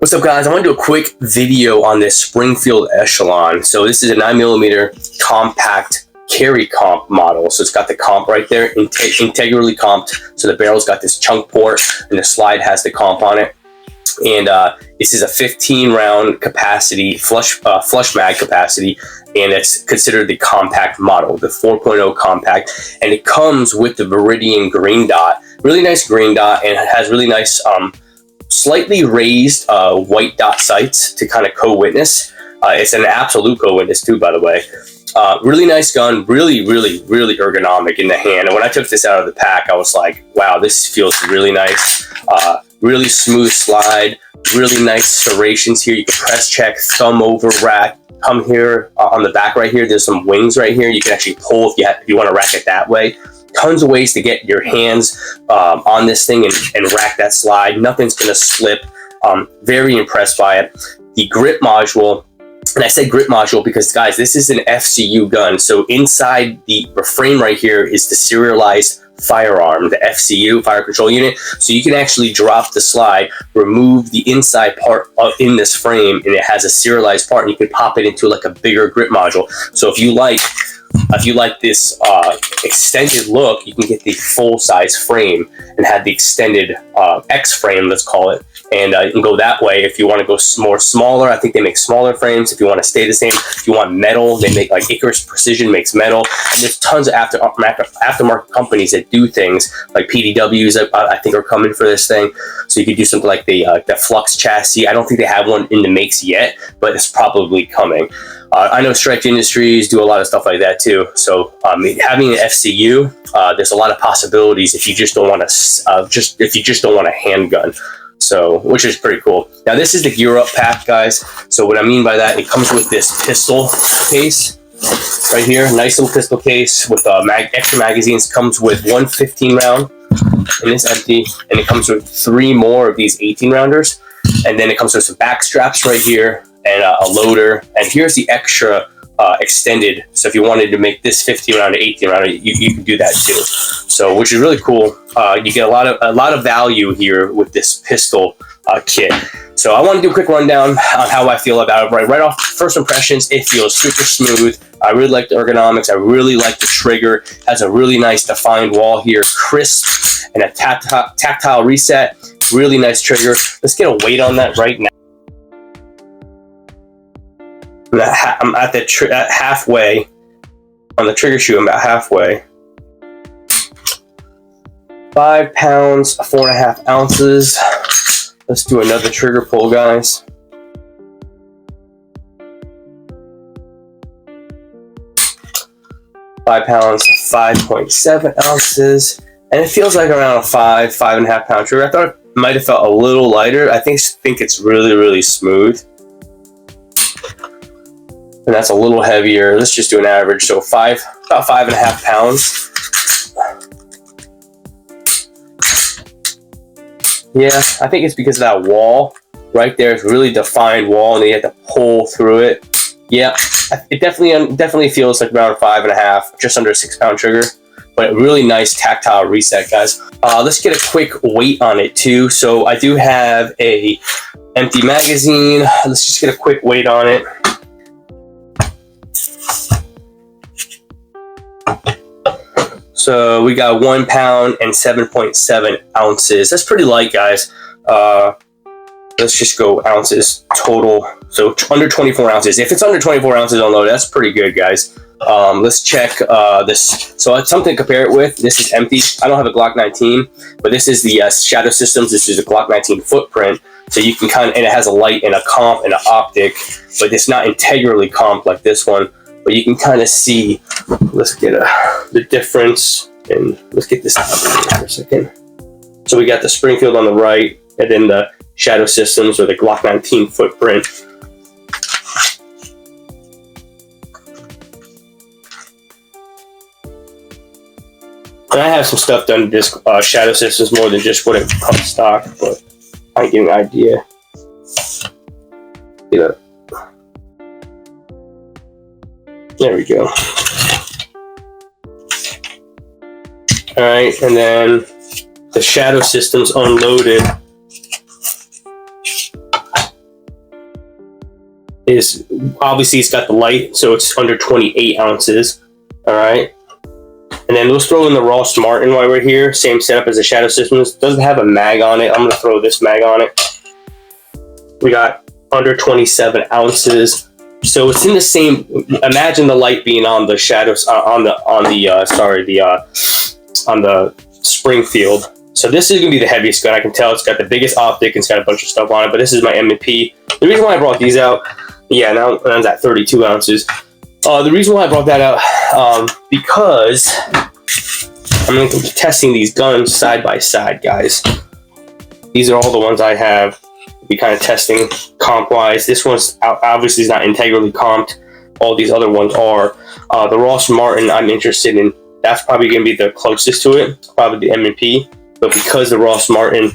What's up, guys? I want to do a quick video on this Springfield Echelon. So this is a 9mm compact carry comp model. So it's got the comp right there, integrally comped. So the barrel's got this chunk port and the slide has the comp on it. And this is a 15 round capacity, flush mag capacity, and it's considered the compact model, the 4.0 compact. And it comes with the Viridian green dot, really nice green dot, and it has really nice slightly raised white dot sights to kind of co-witness. It's an absolute co-witness too, by the way. Really nice gun, really ergonomic in the hand. And when I took this out of the pack, I was like, wow, this feels really nice. Really smooth slide, really nice serrations here. You can press check, thumb over rack. Come here on the back right here, there's some wings right here. You can actually pull if you want to rack it that way. Tons of ways to get your hands on this thing and rack that slide. Nothing's gonna slip. Very impressed by it. The grip module, and I say grip module because, guys, this is an FCU gun. So inside the frame right here is the serialized firearm, the FCU, fire control unit. So you can actually drop the slide, remove the inside part in this frame, and it has a serialized part, and you can pop it into like a bigger grip module. So if you like this extended look, you can get the full size frame and have the extended X frame, let's call it, and you can go that way. If you want to go more smaller, I think they make smaller frames. If you want to stay the same, if you want metal, they make like Icarus Precision makes metal, and there's tons of aftermarket companies that do things like PDWs that I think are coming for this thing. So you could do something like the Flux chassis. I don't think they have one in the makes yet, but it's probably coming. I know Stretch Industries do a lot of stuff like that too. So having an FCU, there's a lot of possibilities if you just don't want a handgun. So, which is pretty cool. Now this is the gear up pack, guys. So what I mean by that, it comes with this pistol case right here, nice little pistol case with extra magazines. Comes with one 15 round, and it's empty, and it comes with 3 more of these 18 rounders, and then it comes with some back straps right here and a loader. And here's the extra extended. So if you wanted to make this 15 round to 18 round, you can do that too. So, which is really cool. You get a lot of value here with this pistol kit. So I want to do a quick rundown on how I feel about it. Right off first impressions, it feels super smooth. I really like the ergonomics. I really like the trigger. It has a really nice defined wall here, crisp, and a tactile reset. Really nice trigger. Let's get a weight on that right now. I'm at halfway on the trigger shoe. I'm about halfway. 5 pounds, 4.5 ounces. Let's do another trigger pull, guys. £5 pounds, 5.7 ounces, and it feels like around a 5.5 pound trigger. I thought it might have felt a little lighter. I think it's really smooth. And that's a little heavier. Let's just do an average. So about 5.5 pounds. Yeah, I think it's because of that wall right there. It's a really defined wall, and then you have to pull through it. Yeah, it definitely feels like around 5.5, just under a 6 pound trigger. But a really nice tactile reset, guys. Let's get a quick weight on it too. So I do have a empty magazine. Let's just get a quick weight on it. So we got 1 pound and 7.7 ounces. That's pretty light, guys. Let's just go ounces total. So under 24 ounces. If it's under 24 ounces on load, that's pretty good, guys. Let's check this. So it's something to compare it with. This is empty. I don't have a Glock 19, but this is the Shadow Systems. This is a Glock 19 footprint. So you can and it has a light and a comp and an optic, but it's not integrally comp like this one. But you can kind of see, let's get the difference, and let's get this out for a second. So we got the Springfield on the right, and then the Shadow Systems or the Glock 19 footprint. And I have some stuff done to this Shadow Systems more than just what it comes stock, but I get an idea. You know. There we go. All right, and then the Shadow Systems unloaded is obviously it's got the light, so it's under 28 ounces. All right. And then let's throw in the Ross Martin while we're here. Same setup as the Shadow Systems. Doesn't have a mag on it. I'm going to throw this mag on it. We got under 27 ounces. So it's in the same. Imagine the light being on the Shadows on the Springfield. So this is going to be the heaviest gun. I can tell it's got the biggest optic and it's got a bunch of stuff on it. But this is my M&P. The reason why I brought these out, yeah, now it's at 32 ounces. The reason why I brought that out, because I'm going to be testing these guns side by side, guys. These are all the ones I have. Be kind of testing comp-wise. This one's obviously is not integrally comped. All these other ones are. The Ross Martin I'm interested in. That's probably going to be the closest to it. Probably the M&P. But because the Ross Martin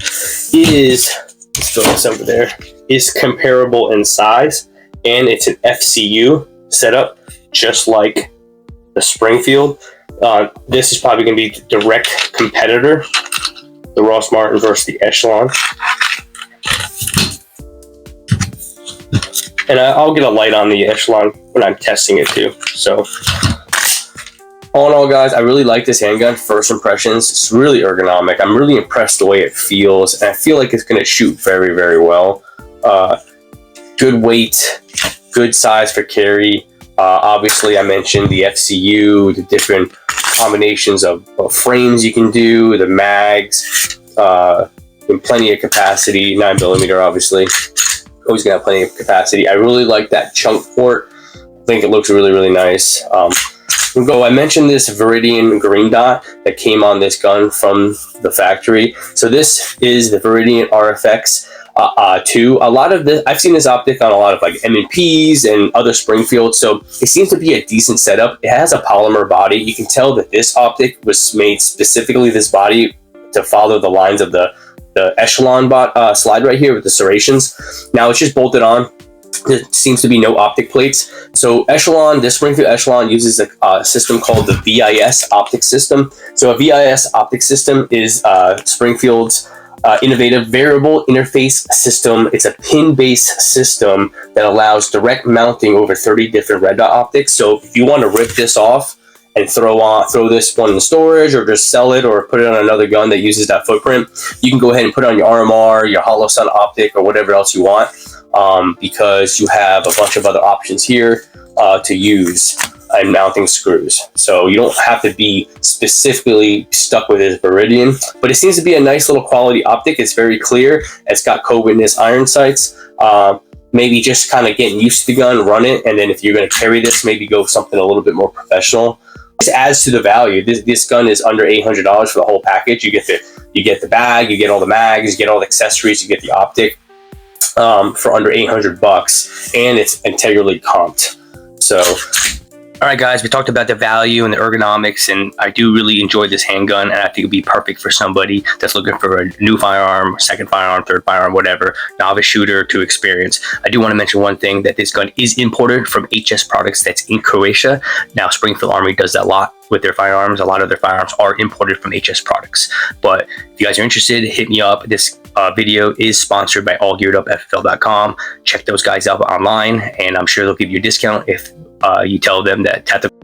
is, let's throw this over there, is comparable in size, and it's an FCU setup, just like the Springfield. This is probably going to be the direct competitor, the Ross Martin versus the Echelon. And I'll get a light on the Echelon when I'm testing it too. So, all in all, guys, I really like this handgun. First impressions, it's really ergonomic. I'm really impressed the way it feels, and I feel like it's going to shoot very, very well. Good weight, good size for carry. Obviously, I mentioned the FCU, the different combinations of frames you can do, the mags, and plenty of capacity. 9mm, obviously. Always gonna have plenty of capacity. I really like that chunk port. I think it looks really, really nice. I mentioned this Viridian green dot that came on this gun from the factory. So this is the Viridian RFX 2. A lot of this, I've seen this optic on a lot of like M&Ps and other Springfield. So it seems to be a decent setup. It has a polymer body. You can tell that this optic was made specifically, this body, to follow the lines of the Echelon slide right here with the serrations. Now it's just bolted on. There seems to be no optic plates. So Echelon, this Springfield Echelon uses a system called the VIS optic system. So a VIS optic system is Springfield's innovative variable interface system. It's a pin-based system that allows direct mounting over 30 different red dot optics. So if you want to rip this off and throw this one in storage, or just sell it, or put it on another gun that uses that footprint, you can go ahead and put it on your RMR, your Hollow Sun optic, or whatever else you want, because you have a bunch of other options here to use and mounting screws. So you don't have to be specifically stuck with this Viridian, but it seems to be a nice little quality optic. It's very clear. It's got co-witness iron sights. Maybe just kind of getting used to the gun, run it, and then if you're going to carry this, maybe go something a little bit more professional. This adds to the value. This gun is under $800 for the whole package. You get the bag, you get all the mags, you get all the accessories, you get the optic for under $800, and it's integrally comped. So, all right, guys, we talked about the value and the ergonomics, and I do really enjoy this handgun, and I think it'd be perfect for somebody that's looking for a new firearm, second firearm, third firearm, whatever, novice shooter to experience. I do want to mention one thing, that this gun is imported from HS Products that's in Croatia. Now, Springfield Armory does that a lot with their firearms. A lot of their firearms are imported from HS Products. But if you guys are interested, hit me up. This video is sponsored by allgearedupffl.com. Check those guys out online, and I'm sure they'll give you a discount if you tell them that Tactical